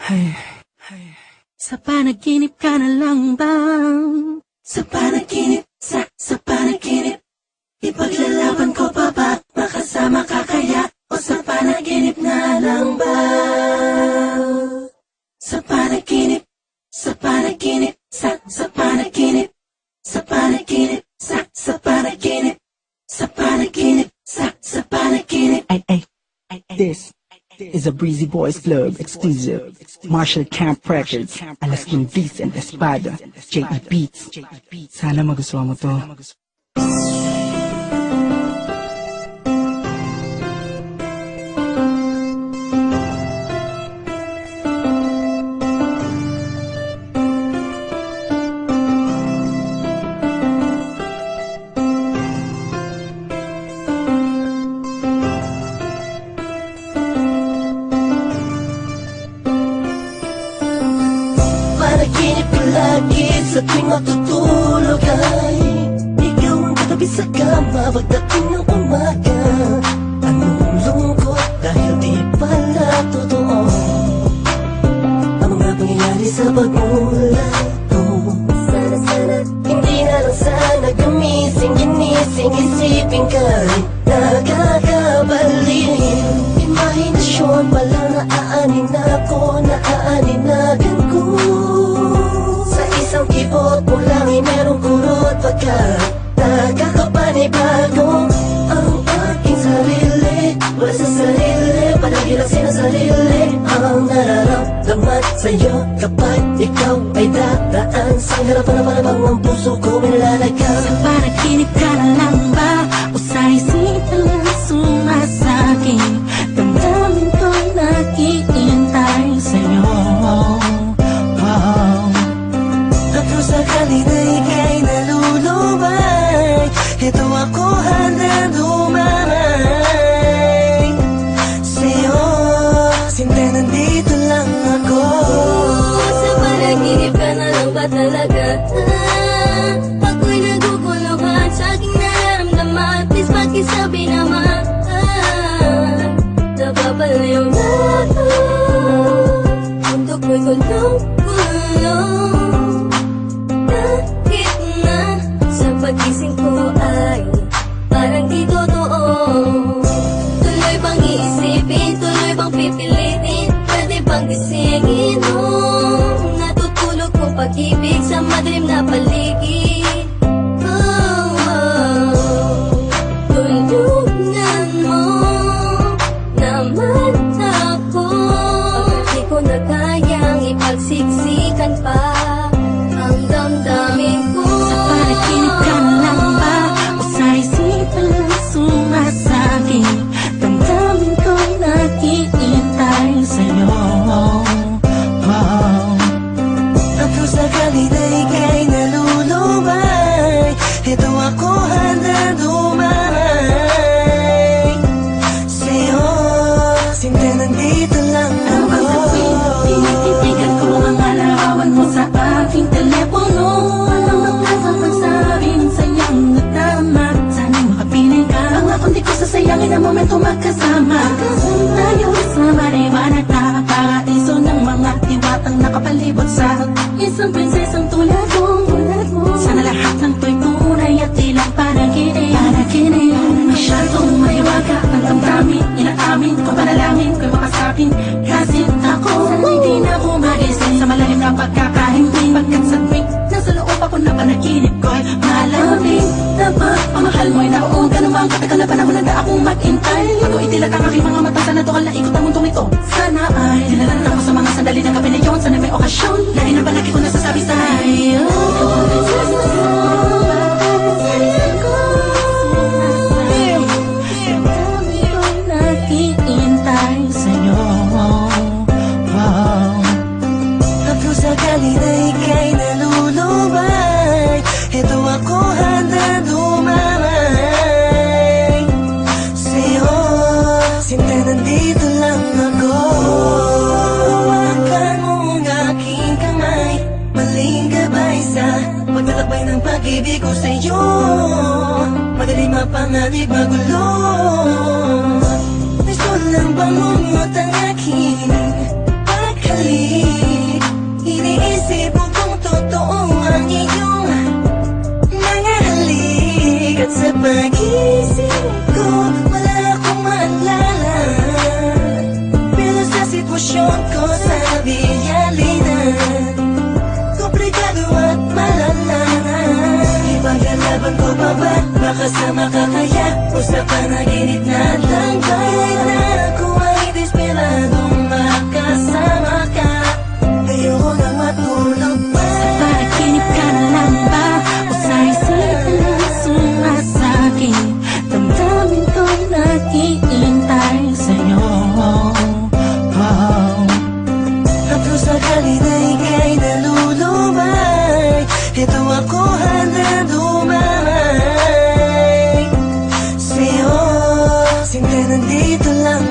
Ay, sa panaginip ka na lang ba? Sa panaginip, sa panaginip ipaglalaban ko pa ba? Makasama ka kaya? O sa panaginip na lang ba? Sa panaginip, sa panaginip, sa panaginip, sa panaginip, sa panaginip, sa panaginip, sa panaginip. This is a Breezy Boys Club exclusive. Marshall Camp Records, Alaskan Vincent Espada, J.E. Beats. Sana magustuhan mo to. Panaginip ko lagi sa tuwing matutulog ay ikaw ang katabi sa kama pagdating ng umaga. Anong lungkot dahil di pala totoo ang mga pangyayari sa pagmulat ko. Sana hindi na lang sana ginising isipin ka rin nakakabaliw. Imahinasyon pala naaanin ako, naaaninagan ko. Sa isang kibot mo lang ay merong kurot pagkat nakakapanibago ang aking sarili. Wala sa sarili, palagi lang sinasarili ang nararamdaman sa'yo kapag ikaw ay dadaan sa harapan na parang ang puso ko may nalalagay. Sa panaginip ka na lang ba? O sa isipan lang sumasakit? Damdamin ko'y naghihintay sa'yo. At kung sakali na ika'y nalulubay, ito ako handa dumamay sa'yo. Siyempre nandito lang ako. Sa panaginip ka na lang ba talaga? Ako'y naguguluhan sa aking nararamdaman. Please pakisabi naman napapalayo na ako. Mundo ko'y gulong-gulong. Kahit na sa pagising ko ay parang di totoo. Tuloy bang iisipin, tuloy bang pipilitin, pwede bang gisingin nung natutulog ko pag-ibig sa madilim na paligid. Tulungan mo naman ako. Di ko na kayang ipagsiksikan pa ang damdamin ko. Sa panaginip ka na lang ba? O sa isipan lang sumasakit? Damdamin ko'y naghihintay sa'yo. At kung sakali na ika'y nalulubay, ito ako handa dumamay sa'yo. Siyempre nandito lang ako. Ang gawin, tinititigan ko mga larawan mo sa aking telepono. Walang makasang magsabi ng sayang na tama. Sana'y makapiling ka. Ang akong di ko sasayangin ang momento magkasama. Tayo sa maliwanag na paraiso ng mga diwatang nakapalibot sa isang prinsesang tulad mo. Sana lahat ng to'y tunay at di lang panaginip. Masyadong mahiwaga ang damdamin. Inaamin ko panalangin ko'y makasapin. Kasi ako sana hindi na ako magising sa malalim na pagkakahimbing. Pagkat sa tuwing nasa loob ako na panaginip ko'y malamig. Dapat pamahal mo'y naroon ka namang katagal na panahon na akong mag-intay. Bago itilat ang aking mga mata, sana tukal na ikot ang mundong ito. Sana ay dinalan ako sa mga sandali ng gabi na yun. Sana may okasyon, lagi na palagi ko nasasabi sa'yo. Naghihintay sa'yo. At kung sakali na ika'y nalulubay, ito ako handa dumamay sa'yo. Siyempre nandito lang ako. Hawakan mo ang aking kamay, maling gabay sa paglalakbay ng pag-ibig ko sa'yo. Madaling mapanganib magulo. Gusto lang bang umot ang aking pagkalit? kasama ka kaya o sa panaginip na lang kahit na ako ay desperadong makasama ka. Ayoko nang matulog pa. Sa panaginip ka na lang ba o sa isipan lang sumasakit? Damdamin ko naghihintay sa'yo. At sakali na ika'y nalulumay, ito ako handa dumay sa'yo. Sinta nandito lang